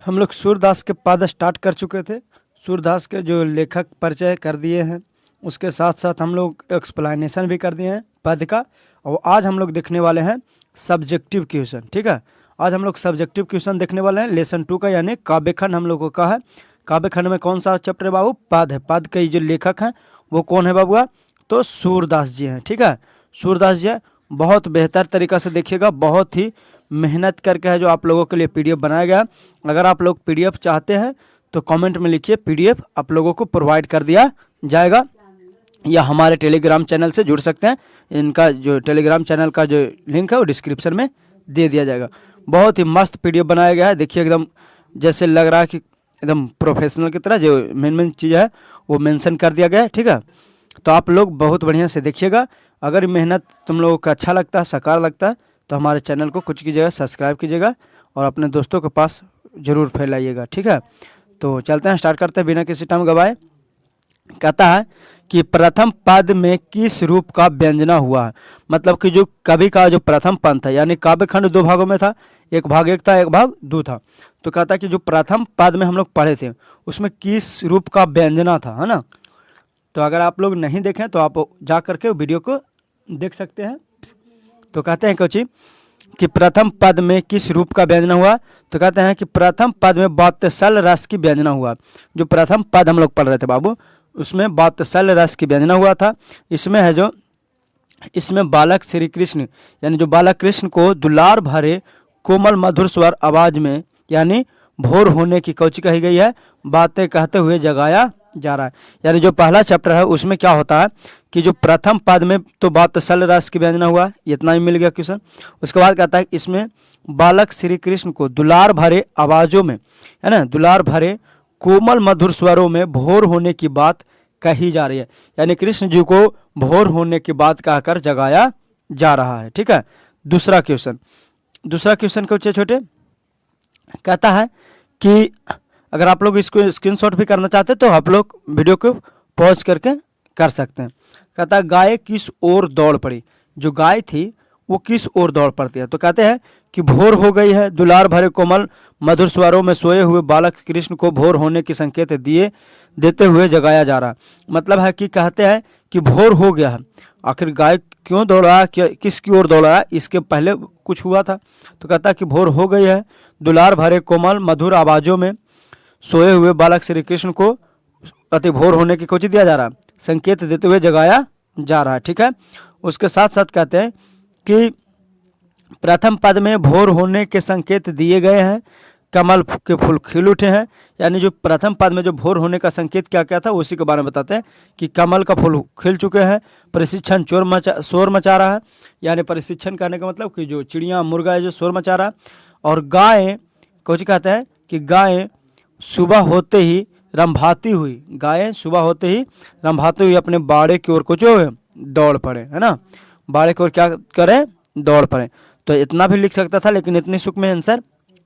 हम लोग सूरदास के पद स्टार्ट कर चुके थे। सूरदास के जो लेखक परिचय कर दिए हैं, उसके साथ साथ हम लोग एक्सप्लेनेशन भी कर दिए हैं पद का। और आज हम लोग देखने वाले हैं सब्जेक्टिव क्वेश्चन। ठीक है, आज हम लोग सब्जेक्टिव क्वेश्चन देखने वाले हैं लेसन 2 का, यानी काव्यखंड हम लोगों का है। काव्यखंड में कौन सा चैप्टर है बाबू? पद है। पद के जो लेखक हैं वो कौन है बाबूआ? तो सूरदास जी हैं। ठीक है, सूरदास जी हैं। बहुत बेहतर तरीका से देखिएगा, बहुत ही मेहनत करके है जो आप लोगों के लिए पीडीएफ बनाया गया। अगर आप लोग पीडीएफ चाहते हैं तो कमेंट में लिखिए, पीडीएफ आप लोगों को प्रोवाइड कर दिया जाएगा, या हमारे टेलीग्राम चैनल से जुड़ सकते हैं। इनका जो टेलीग्राम चैनल का जो लिंक है वो डिस्क्रिप्शन में दे दिया जाएगा। बहुत ही मस्त पीडीएफ बनाया गया है। देखिए एकदम जैसे लग रहा है कि एकदम प्रोफेशनल की तरह जो मेन चीज़ है वो मेंशन कर दिया गया है। ठीक है, तो आप लोग बहुत बढ़िया से देखिएगा। अगर मेहनत तुम लोगों को अच्छा लगता है, साकार लगता है, तो हमारे चैनल को कुछ कीजिएगा, सब्सक्राइब कीजिएगा और अपने दोस्तों के पास ज़रूर फैलाइएगा। ठीक है, तो चलते हैं, स्टार्ट करते हैं बिना किसी टाइम गवाए। कहता है कि प्रथम पद में किस रूप का व्यंजना हुआ है। मतलब कि जो कवि का जो प्रथम पद था, यानी काव्यखंड 2 भागों में था, एक भाग 1 था, एक भाग 2 था। तो कहता है कि जो प्रथम पद में हम लोग पढ़े थे उसमें किस रूप का व्यंजना था, है ना। तो अगर आप लोग नहीं देखें तो आप जा करके वीडियो को देख सकते हैं। तो कहते हैं कोची कि प्रथम पद में किस रूप का व्यंजना हुआ। तो कहते हैं कि प्रथम पद में वात्सल रस की व्यंजना हुआ। जो प्रथम पद हम लोग पढ़ रहे थे बाबू, उसमें वात्सल रस की व्यंजना हुआ था। इसमें है जो इसमें बालक श्री कृष्ण, यानी जो बालक कृष्ण को दुलार भरे कोमल मधुर स्वर आवाज में, यानी भोर होने की कौची कही गई है, बातें कहते हुए जगाया जा रहा है। यानी जो पहला चैप्टर है उसमें क्या होता है कि जो प्रथम पद में तो वात्सल रस की व्यंजना हुआ, इतना ही मिल गया क्वेश्चन। उसके बाद कहता है इसमें बालक श्री कृष्ण को दुलार भरे आवाजों में, है ना, दुलार भरे कोमल मधुर स्वरों में भोर होने की बात कही जा रही है। यानी कृष्ण जी को भोर होने की बात कहकर जगाया जा रहा है। ठीक है, दूसरा क्वेश्चन को छोटे कहता है कि अगर आप लोग इसको स्क्रीनशॉट भी करना चाहते हैं तो आप लोग वीडियो को पॉज करके कर सकते हैं। कहता है गाय किस ओर दौड़ पड़ी। जो गाय थी वो किस ओर दौड़ पड़ती है। तो कहते हैं कि भोर हो गई है, दुलार भरे कोमल मधुर स्वरों में सोए हुए बालक कृष्ण को भोर होने के संकेत देते हुए जगाया जा रहा। मतलब है कि कहते हैं कि भोर हो गया है। आखिर गाय क्यों दौड़ा, किसकी ओर दौड़ा, इसके पहले कुछ हुआ था। तो कहता है कि भोर हो गई है, दुलार भरे कोमल मधुर आवाज़ों में सोए हुए बालक श्री कृष्ण को अति भोर होने की कोची दिया जा रहा है, संकेत देते हुए जगाया जा रहा है। ठीक है, उसके साथ साथ कहते हैं कि प्रथम पद में भोर होने के संकेत दिए गए हैं, कमल के फूल खिल उठे हैं। यानी जो प्रथम पद में जो भोर होने का संकेत क्या क्या था उसी के बारे में बताते हैं कि कमल का फूल खिल चुके हैं, प्रशिक्षण शोर मचा रहा है। यानी प्रशिक्षण करने का मतलब कि जो चिड़िया मुर्गा है जो शोर मचा रहा है। और गाय कुछ कहते हैं कि गाय सुबह होते ही रंभाती हुई, गायें सुबह होते ही रंभाती हुई अपने बाड़े की ओर कुछ दौड़ पड़े, है ना, बाड़े की ओर क्या करें, दौड़ पड़े। तो इतना भी लिख सकता था, लेकिन इतनी सुख में आंसर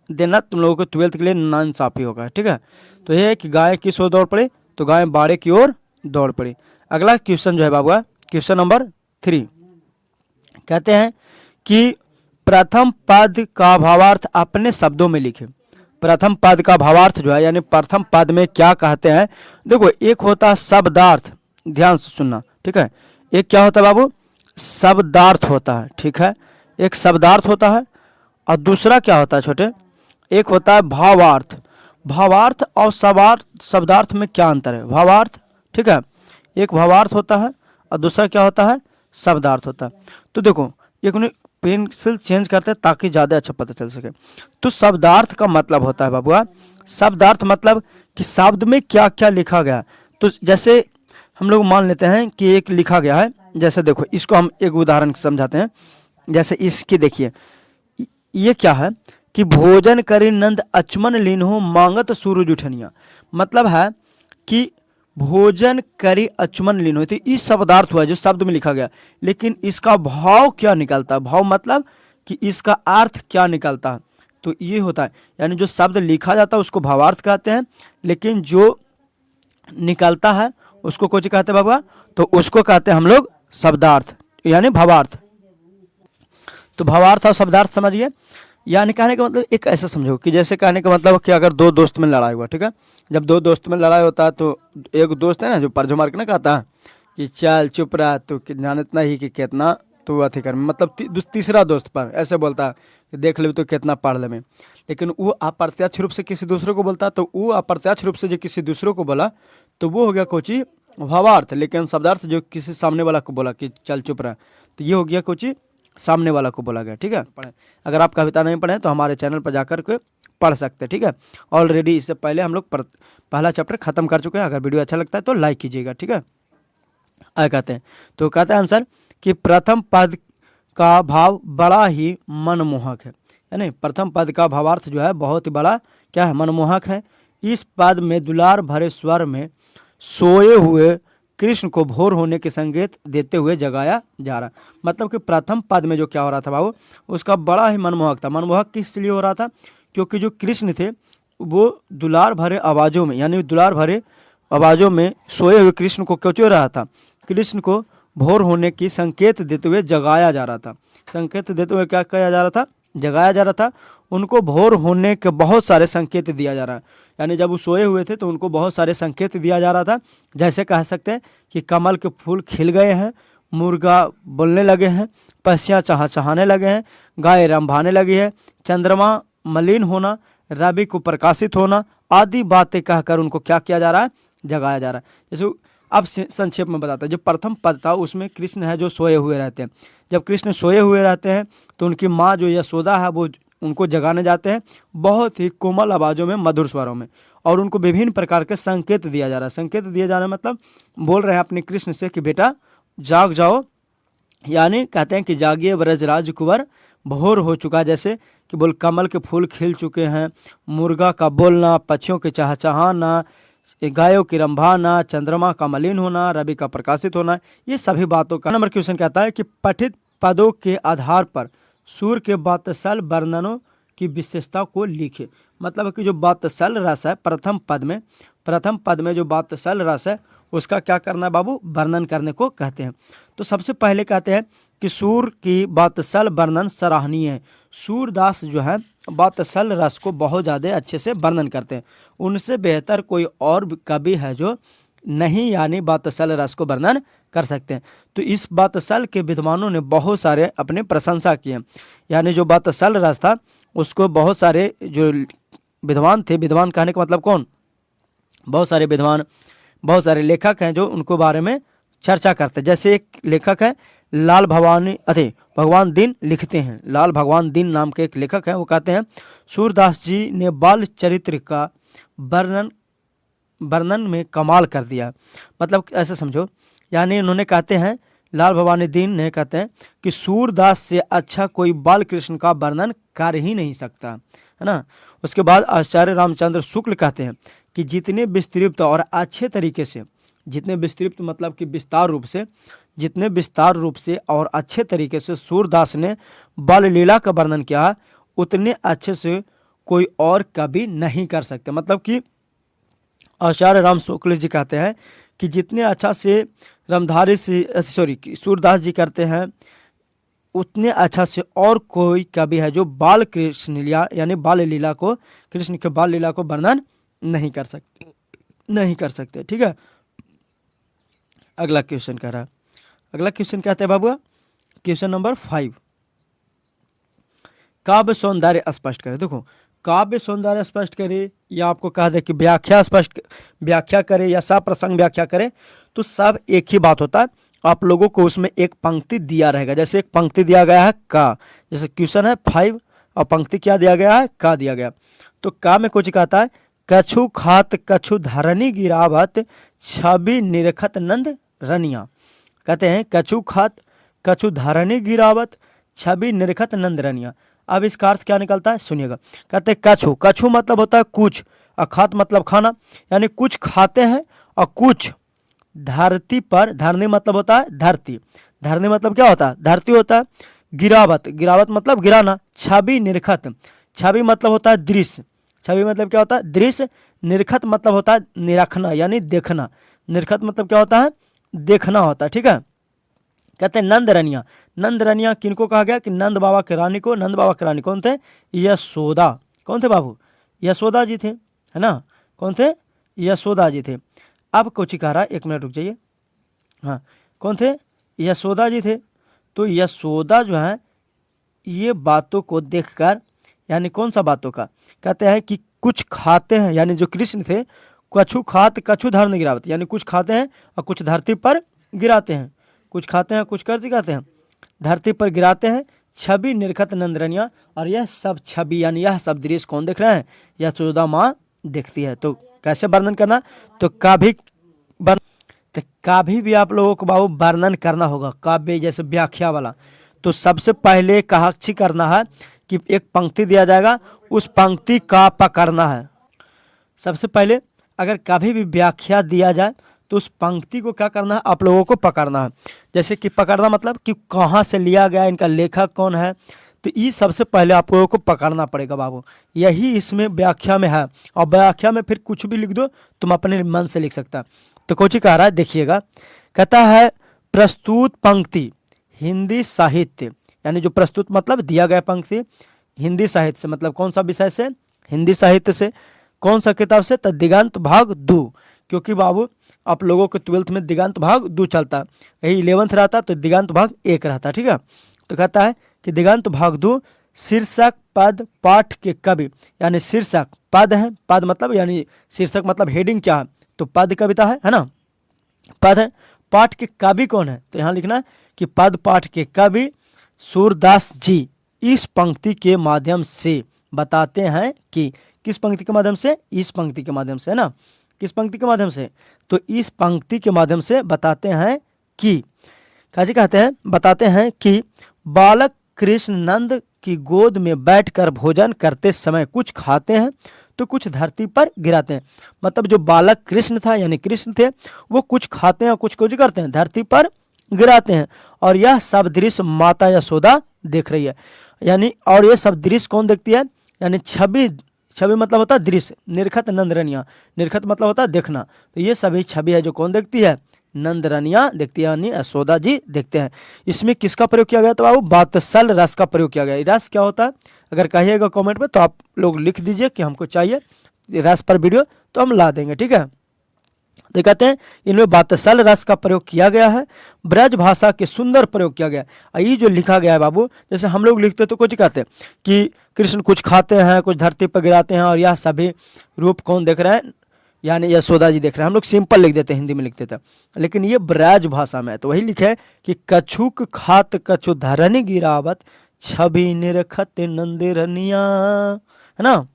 देना तुम लोगों को 12th के लिए नाइंसाफी होगा। ठीक है, तो ये है कि गाय किस ओर दौड़ पड़ी, तो गाय बाड़े की ओर दौड़ पड़ी। अगला क्वेश्चन जो है बाबू, क्वेश्चन नंबर 3 कहते हैं कि प्रथम पद का भावार्थ अपने शब्दों में लिखे। प्रथम पद का भावार्थ जो है, यानी प्रथम पद में क्या कहते हैं। देखो, एक होता है शब्दार्थ, ध्यान से सुनना। ठीक है, एक क्या होता है बाबू, शब्दार्थ होता है। ठीक है, एक शब्दार्थ होता है और दूसरा क्या होता है छोटे, एक होता है भावार्थ। भावार्थ और शब्दार्थ में क्या अंतर है, भावार्थ। ठीक है, एक भावार्थ होता है और दूसरा क्या होता है, शब्दार्थ होता है। तो देखो, एक पेंसिल चेंज करते हैं ताकि ज़्यादा अच्छा पता चल सके। तो शब्दार्थ का मतलब होता है बाबुआ, शब्दार्थ मतलब कि शब्द में क्या क्या लिखा गया। तो जैसे हम लोग मान लेते हैं कि एक लिखा गया है, जैसे देखो इसको हम एक उदाहरण समझाते हैं। जैसे इसकी देखिए, ये क्या है कि भोजन करी नंद अचमन लीन्हो मांगत सूरज उठनिया। मतलब है कि भोजन करी अचमन लीन हुई थी, इस शब्दार्थ हुआ जो शब्द में लिखा गया। लेकिन इसका भाव क्या निकलता है, भाव मतलब कि इसका अर्थ क्या निकलता है। तो ये होता है, यानी जो शब्द लिखा जाता है उसको भावार्थ कहते हैं, लेकिन जो निकलता है उसको कुछ कहते हैं बाबा, तो उसको कहते हैं हम लोग शब्दार्थ यानी भावार्थ। तो भावार्थ और शब्दार्थ समझिए। यानी कहने का मतलब एक ऐसा समझो कि जैसे कहने का मतलब कि अगर दो दोस्त में लड़ाई हुआ, ठीक है, जब दो दोस्त में लड़ाई होता है तो एक दोस्त है ना जो परजो मार के ना कहता है कि चल चुप रहा तू जानत नहीं कि कितना तू अथी कर, मतलब तीसरा दोस्त पर ऐसे बोलता है कि देख ले तो कितना पढ़ ले में, लेकिन वो अप्रत्यक्ष रूप से किसी दूसरे को बोलता है, तो वो अप्रत्यक्ष रूप से जो किसी दूसरे को बोला तो वो हो गया कोची भावार्थ, लेकिन शब्दार्थ जो किसी सामने वाला को बोला कि चल चुप रहा, तो ये हो गया कोची सामने वाला को बोला गया। ठीक है, पढ़ें, अगर आप कविता नहीं पढ़ें तो हमारे चैनल पर जाकर के पढ़ सकते हैं। ठीक है, ऑलरेडी इससे पहले हम लोग पहला चैप्टर खत्म कर चुके हैं। अगर वीडियो अच्छा लगता है तो लाइक कीजिएगा। ठीक है, आगे कहते हैं, तो कहते हैं आंसर कि प्रथम पद का भाव बड़ा ही मनमोहक है, यानी प्रथम पद का भावार्थ जो है बहुत ही बड़ा क्या है, मनमोहक है। इस पद में दुलार भरे स्वर में सोए हुए कृष्ण को भोर होने के संकेत देते हुए जगाया जा रहा, मतलब कि प्रथम पद में जो क्या हो रहा था बाबू, उसका बड़ा ही मनमोहक था। मनमोहक किस लिए हो रहा था, क्योंकि जो कृष्ण थे वो दुलार भरे आवाज़ों में, यानी दुलार भरे आवाज़ों में सोए हुए कृष्ण को क्यों चो रहा था, कृष्ण को भोर होने की संकेत देते हुए जगाया जा रहा था। संकेत देते हुए क्या किया जा रहा था, जगाया जा रहा था। उनको भोर होने के बहुत सारे संकेत दिया जा रहा है, यानी जब वो सोए हुए थे तो उनको बहुत सारे संकेत दिया जा रहा था। जैसे कह सकते हैं कि कमल के फूल खिल गए हैं, मुर्गा बोलने लगे हैं, पक्षियाँ चहचहाने लगे हैं, गाय रंभाने लगी है, चंद्रमा मलिन होना, रवि को प्रकाशित होना आदि बातें कहकर उनको क्या किया जा रहा है, जगाया जा रहा है। जैसे अब संक्षेप में बताता है, जो प्रथम पद था उसमें कृष्ण है जो सोए हुए रहते हैं। जब कृष्ण सोए हुए रहते हैं तो उनकी माँ जो यशोदा है वो उनको जगाने जाते हैं बहुत ही कोमल आवाज़ों में, मधुर स्वरों में, और उनको विभिन्न प्रकार के संकेत दिया जा रहा है। संकेत दिए जा रहे मतलब बोल रहे हैं अपने कृष्ण से कि बेटा जाग जाओ, यानी कहते हैं कि जागिए ब्रजराज कुंवर भोर हो चुका, जैसे कि बोल कमल के फूल खिल चुके हैं, मुर्गा का बोलना, पक्षियों के चहचहाना, गायों की रंभाना, चंद्रमा का मलिन होना, रवि का प्रकाशित होना, ये सभी बातों का। नंबर क्वेश्चन कहता है कि पठित पदों के आधार पर सूर के बातसल वर्णनों की विशेषता को लिखे, मतलब कि जो बातसल रस है प्रथम पद में जो बातसल रस है उसका क्या करना है बाबू, वर्णन करने को कहते हैं। तो सबसे पहले कहते हैं कि सूर की बातसल वर्णन सराहनीय है। सूरदास जो है बातसल रस को बहुत ज़्यादा अच्छे से वर्णन करते हैं, उनसे बेहतर कोई और कवि है जो नहीं, यानी बातसल रस को वर्णन कर सकते हैं। तो इस बातसल के विद्वानों ने बहुत सारे अपने प्रशंसा किए, यानी जो बातसल रस था उसको बहुत सारे जो विद्वान थे, विद्वान कहने का मतलब कौन, बहुत सारे विद्वान, बहुत सारे लेखक हैं जो उनको बारे में चर्चा करते हैं। जैसे एक लेखक है लाल भगवान दीन लिखते हैं, लाल भगवान दीन नाम के एक लेखक हैं, वो कहते हैं सूरदास जी ने बाल चरित्र का वर्णन में कमाल कर दिया। मतलब ऐसे समझो, यानी उन्होंने कहते हैं लाल भवानी दीन ने कहते हैं कि सूरदास से अच्छा कोई बाल कृष्ण का वर्णन कर ही नहीं सकता, है ना। उसके बाद आचार्य रामचंद्र शुक्ल कहते हैं कि जितने विस्तृत और अच्छे तरीके से, जितने विस्तृत मतलब कि विस्तार रूप से, जितने विस्तार रूप से और अच्छे तरीके से सूरदास ने बाल लीला का वर्णन किया उतने अच्छे से कोई और कभी नहीं कर सकते। मतलब कि आचार्य राम शुक्ल जी कहते हैं कि जितने अच्छा से रामधारी से सूरदास जी करते हैं उतने अच्छा से और कोई कवि है जो बाल कृष्ण लीला यानी बाल लीला को, कृष्ण के बाल लीला को वर्णन नहीं कर सकते। ठीक है, अगला क्वेश्चन कह रहा है, अगला क्वेश्चन कहते हैं बाबू क्वेश्चन नंबर 5, काव्य सौंदर्य स्पष्ट करें। देखो काव्य सौंदर्य स्पष्ट करे या आपको कहा दे कि व्याख्या करे या सप्रसंग व्याख्या करे, तो सब एक ही बात होता है। आप लोगों को उसमें एक पंक्ति दिया रहेगा, जैसे एक पंक्ति दिया गया है का, जैसे क्वेश्चन है 5 और पंक्ति क्या दिया गया है, का दिया गया। तो का में कुछ कहता है कछु खात कछु धरनी गिरावत छवि निरखत नंद रनिया। कहते हैं कछु खात कछु धरनी गिरावत छवि निरखत नंद रनिया। अब इसका अर्थ क्या निकलता है सुनिएगा। कहते हैं कछु मतलब होता है कुछ, और खात मतलब खाना, यानी कुछ खाते हैं और कुछ धरती पर, धरनी मतलब होता है धरती, धरनी मतलब क्या होता है, धरती होता है। गिरावत मतलब गिराना। छवि निरखत, छवि मतलब होता है दृश्य, छवि मतलब क्या होता है दृश्य। निरखत मतलब होता है निरखना यानी देखना, निरखत मतलब क्या होता है देखना होता है। ठीक है, कहते हैं नंदरनिया। नंदरनिया किनको कहा गया कि नंद बाबा की रानी को। नंद बाबा की रानी कौन थे? यशोदा। कौन थे बाबू? यशोदा जी थे, है ना। कौन थे? यशोदा जी थे। अब कोची कह रहा है, 1 मिनट रुक जाइए। हाँ, कौन थे? यशोदा जी थे। तो यशोदा जो है ये बातों को देखकर, यानी कौन सा बातों का? कहते हैं कि कुछ खाते हैं, यानी जो कृष्ण थे, कछु खात कछु धर गिरावत, यानी कुछ खाते हैं और कुछ धरती पर गिराते हैं। कुछ खाते हैं कुछ कर दिखाते हैं, धरती पर गिराते हैं। छवि निरखत नंदरनिया, और यह सब छवि यानी यह सब दृश्य कौन देख रहे हैं? यशोदा माँ देखती है। तो कैसे वर्णन करना? तो काव्य भी आप लोगों को बाबू वर्णन करना होगा, काव्य जैसे व्याख्या वाला। तो सबसे पहले कहाक्षी करना है कि एक पंक्ति दिया जाएगा, उस पंक्ति का पकड़ना है। सबसे पहले अगर कभी भी व्याख्या दिया जाए तो उस पंक्ति को क्या करना है? आप लोगों को पकड़ना है। जैसे कि पकड़ना मतलब कि कहाँ से लिया गया, इनका लेखक कौन है, तो ये सबसे पहले आप लोगों को पकड़ना पड़ेगा बाबू। यही इसमें व्याख्या में है, और व्याख्या में फिर कुछ भी लिख दो, तुम अपने मन से लिख सकता। तो कोची कह रहा है, देखिएगा। कहता है प्रस्तुत पंक्ति हिंदी साहित्य, यानी जो प्रस्तुत मतलब दिया गया पंक्ति हिंदी साहित्य से, मतलब कौन सा विषय से? हिंदी साहित्य से। कौन सा किताब से? तो दिगंत भाग 2, क्योंकि बाबू आप लोगों के 12th में दिगंत भाग 2 चलता, यही 11th रहता तो दिगंत भाग 1 रहता, ठीक है। तो कहता है कि दिगंत भाग 2 शीर्षक पद पाठ के कवि, यानी शीर्षक पद है, पद मतलब यानी शीर्षक मतलब हेडिंग क्या है, तो पद कविता है ना, पद है। पाठ के कवि कौन है? तो यहाँ लिखना है कि पद पाठ के कवि सूरदास जी इस पंक्ति के माध्यम से बताते हैं कि, किस पंक्ति के माध्यम से? इस पंक्ति के माध्यम से, है ना। किस पंक्ति के माध्यम से? तो इस पंक्ति के माध्यम से बताते हैं कि, कैसे कहते हैं? बताते हैं कि बालक कृष्ण नंद की गोद में बैठकर भोजन करते समय कुछ खाते हैं तो कुछ धरती पर गिराते हैं। मतलब जो बालक कृष्ण था, यानी कृष्ण थे, वो कुछ खाते हैं और कुछ करते हैं, धरती पर गिराते हैं। और यह सब दृश्य माता यशोदा देख रही है, यानी और ये सब दृश्य कौन देखती है? यानी छवि, छवि मतलब होता है दृश्य। निरखत नंदरनिया, निरखत मतलब होता है देखना, तो ये सभी छवि है जो कौन देखती है? नंदरनिया देखती है, यानी यशोदा जी देखते हैं। इसमें किसका प्रयोग किया गया? तो बाबू वात्सल रस का प्रयोग किया गया। रस क्या होता है? अगर कहिएगा कमेंट में तो आप लोग लिख दीजिए कि हमको चाहिए रस पर वीडियो, तो हम ला देंगे, ठीक है। तो कहते हैं इनमें वात्सल रस का प्रयोग किया गया है, ब्रज भाषा के सुंदर प्रयोग किया गया है। ये जो लिखा गया है बाबू, जैसे हम लोग लिखते तो कुछ कहते हैं कि कृष्ण कुछ खाते हैं कुछ धरती पर गिराते हैं, और यह सभी रूप कौन देख रहे हैं? यानी यशोदा जी देख रहे हैं। हम लोग सिंपल लिख देते हैं, हिंदी में लिखते थे, लेकिन ये ब्रज भाषा में है, तो वही लिखे कि कछुक खात कछु धरनी गिरावत छवि निरखत नंदरनिया, है ना।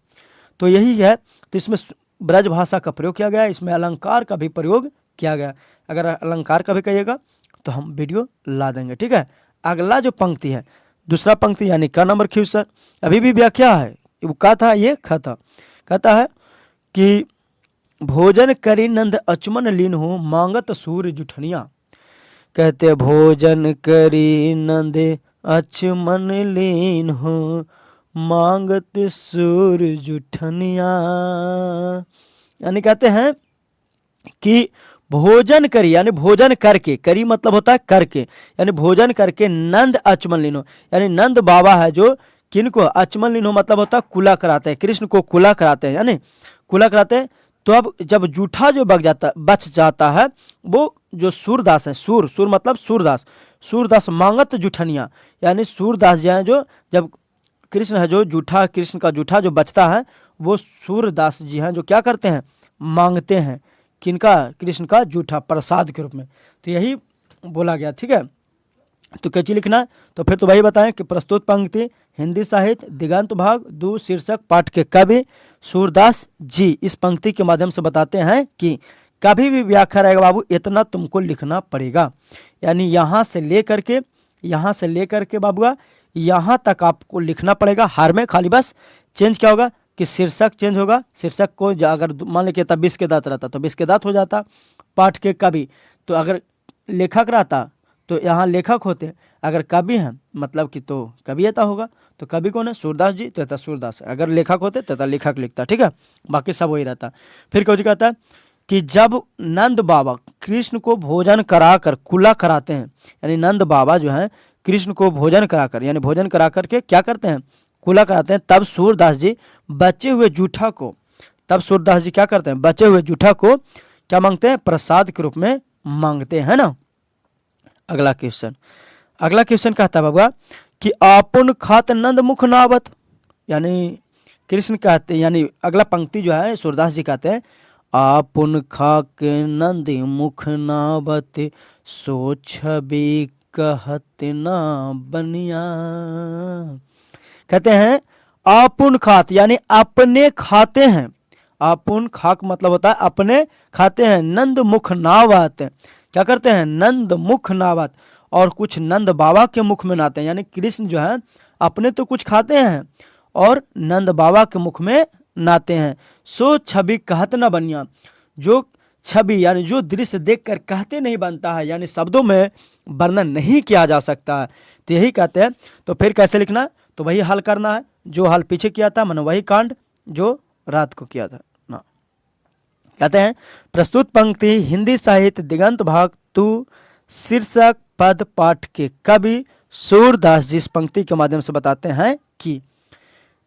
तो यही है। तो इसमें ब्रज भाषा का प्रयोग किया गया है, इसमें अलंकार का भी प्रयोग किया गया। अगर अलंकार का भी कहिएगा तो हम वीडियो ला देंगे, ठीक है। अगला जो पंक्ति है, दूसरा पंक्ति यानी का नंबर क्यू सर, अभी भी व्याख्या है, वो का था, ये ख था। कहता है कि भोजन करी नंद अचमन लीन हो मांगत सूर जुठनिया। कहते भोजन करी नंद अचमन लीन हो मांगत सूर जुठनिया, यानी कहते हैं कि भोजन करी, यानी भोजन करके, करी मतलब होता है करके, यानी भोजन करके नंद अचमन लीनो, यानी नंद बाबा है जो किनको? अचमन लीनो मतलब होता है कुला कराते हैं, कृष्ण को कुला कराते हैं, यानी कुला कराते हैं। तो अब जब जूठा जो बच जाता है, वो जो सूरदास है, सूर मतलब सूरदास, सूरदास मांगत जुठनिया, यानी सूरदास जी हैं जो, जब कृष्ण है जो जूठा, कृष्ण का जूठा जो बचता है, वो सूरदास जी हैं जो क्या करते हैं? मांगते हैं, किनका? कृष्ण का जूठा प्रसाद के रूप में। तो यही बोला गया, ठीक है। तो क्या चीज लिखना है? तो फिर तो वही बताएं कि प्रस्तुत पंक्ति हिंदी साहित्य दिगंत भाग 2 शीर्षक पाठ के कवि सूरदास जी इस पंक्ति के माध्यम से बताते हैं कि कभी भी व्याख्या रहेगा बाबू, इतना तुमको लिखना पड़ेगा, यानी यहाँ से लेकर के बाबूआ यहाँ तक आपको लिखना पड़ेगा। हर में खाली बस चेंज क्या होगा कि शीर्षक चेंज होगा। शीर्षक को अगर मान लीजिए तब 20 के दांत रहता तो 20 के दांत हो जाता। पाठ के कवि, तो अगर लेखक रहता तो यहाँ लेखक होते, अगर कवि हैं मतलब कि तो कवियता होगा, तो कवि कौन है? सूरदास जी, तो सूरदास। अगर लेखक होते तो लेखक लिखता, ठीक है। बाकी सब वही रहता। फिर कुछ कहता है कि जब नंद बाबा कृष्ण को भोजन कराकर कुल्ला कराते हैं, यानी नंद बाबा जो हैं कृष्ण को भोजन कराकर यानी भोजन करा करके क्या करते हैं, कुल्ला कराते हैं, तब सूरदास जी बचे हुए जूठा को क्या करते हैं, बचे हुए जूठा को क्या मांगते हैं, प्रसाद के रूप में मांगते हैं ना। अगला क्वेश्चन कहता है बाबा कि आपुन खात नंद मुख नावत, यानी कृष्ण कहते, यानी अगला पंक्ति जो है सूरदास जी कहते हैं आपुन खाक नंद मुख नावत सो छवि कहत ना बनिया। कहते हैं आपुन खात यानी अपने खाते हैं, आपुन खाक मतलब होता है अपने खाते हैं, नंद मुख नावत क्या करते हैं, नंद मुख नावत, और कुछ नंद बाबा के मुख में नाते हैं, यानी कृष्ण जो है अपने तो कुछ खाते हैं और नंद बाबा के मुख में नाते हैं। सो छवि कहत न बनिया, जो छवि यानी जो दृश्य देखकर कहते नहीं बनता है, यानी शब्दों में वर्णन नहीं किया जा सकता है, तो यही कहते हैं। तो फिर कैसे लिखना, तो वही हल करना है जो हल पीछे किया था, मानो वही कांड जो रात को किया था ना। कहते हैं प्रस्तुत पंक्ति हिंदी साहित्य दिगंत भाग 2 शीर्षक पद पाठ के कवि सूरदास जी इस पंक्ति के माध्यम से बताते हैं कि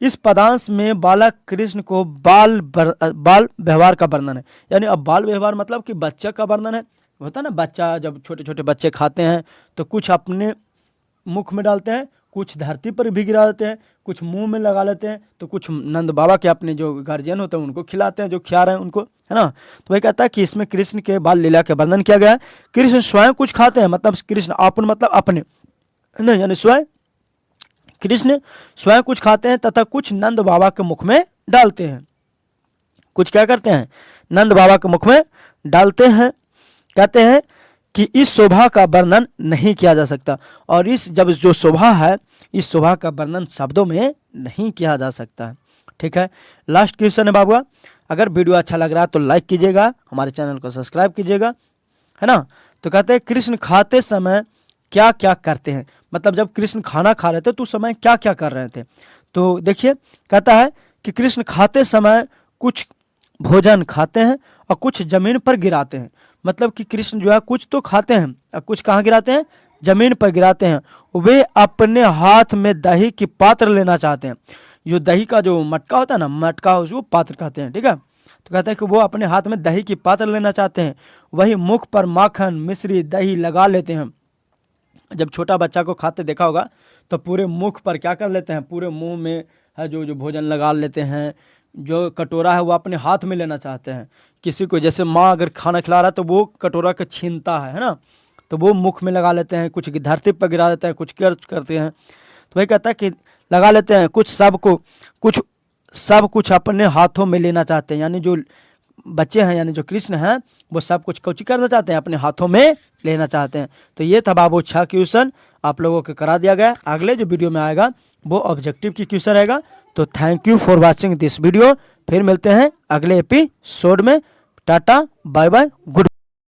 इस पदांश में बालक कृष्ण को बाल व्यवहार का वर्णन है, यानी अब बाल व्यवहार मतलब कि बच्चा का वर्णन है। होता है ना, बच्चा जब छोटे छोटे बच्चे खाते हैं तो कुछ अपने मुख में डालते हैं, कुछ धरती पर भी गिरा देते हैं, कुछ मुंह में लगा लेते हैं, तो कुछ नंद बाबा के अपने जो गार्जियन होते हैं उनको खिलाते हैं, जो खिला रहे हैं उनको, है ना। तो वही कहता है कि इसमें कृष्ण के बाल लीला के वर्णन किया गया है। कृष्ण स्वयं कुछ खाते हैं, मतलब कृष्ण आपन मतलब अपने नहीं, यानी कृष्ण स्वयं कुछ खाते हैं तथा कुछ नंद बाबा के मुख में डालते हैं। कुछ क्या करते हैं, नंद बाबा के मुख में डालते हैं। कहते हैं कि इस शोभा का वर्णन नहीं किया जा सकता, और इस जब जो शोभा है इस शोभा का वर्णन शब्दों में नहीं किया जा सकता है। ठीक है, लास्ट क्वेश्चन है बाबुआ, अगर वीडियो अच्छा लग रहा है तो लाइक कीजिएगा, हमारे चैनल को सब्सक्राइब कीजिएगा, है ना। तो कहते हैं कृष्ण खाते समय क्या क्या करते हैं, मतलब जब कृष्ण खाना खा रहे थे तो उस समय क्या क्या कर रहे थे। तो देखिए कहता है कि कृष्ण खाते समय कुछ भोजन खाते हैं और कुछ जमीन पर गिराते हैं, मतलब कि कृष्ण जो है कुछ तो खाते हैं और कुछ कहाँ गिराते हैं, जमीन पर गिराते हैं। वे अपने हाथ में दही की पात्र लेना चाहते हैं, जो दही का जो मटका होता है ना, मटका उसको पात्र कहते हैं। ठीक है, तो कहते हैं कि वो अपने हाथ में दही की पात्र लेना चाहते हैं, वही मुख पर माखन मिश्री दही लगा लेते हैं। जब छोटा बच्चा को खाते देखा होगा तो पूरे मुख पर क्या कर लेते हैं, पूरे मुंह में है जो भोजन लगा लेते हैं। जो कटोरा है वो अपने हाथ में लेना चाहते हैं। किसी को जैसे माँ अगर खाना खिला रहा है तो वो कटोरा को छीनता है ना, तो वो मुख में लगा लेते हैं, कुछ धरती पर गिरा देते हैं, कुछ करते हैं। तो वही कहता है कि लगा लेते हैं, कुछ सब कुछ अपने हाथों में लेना चाहते हैं, यानी जो बच्चे हैं यानी जो कृष्ण हैं वो सब कुछ करना चाहते हैं, अपने हाथों में लेना चाहते हैं। तो ये था बाबू 6 क्वेश्चन आप लोगों को करा दिया गया। अगले जो वीडियो में आएगा वो ऑब्जेक्टिव की क्वेश्चन रहेगा। तो thank you for watching this video, फिर मिलते हैं अगले एपिसोड में। Ta-ta bye bye good.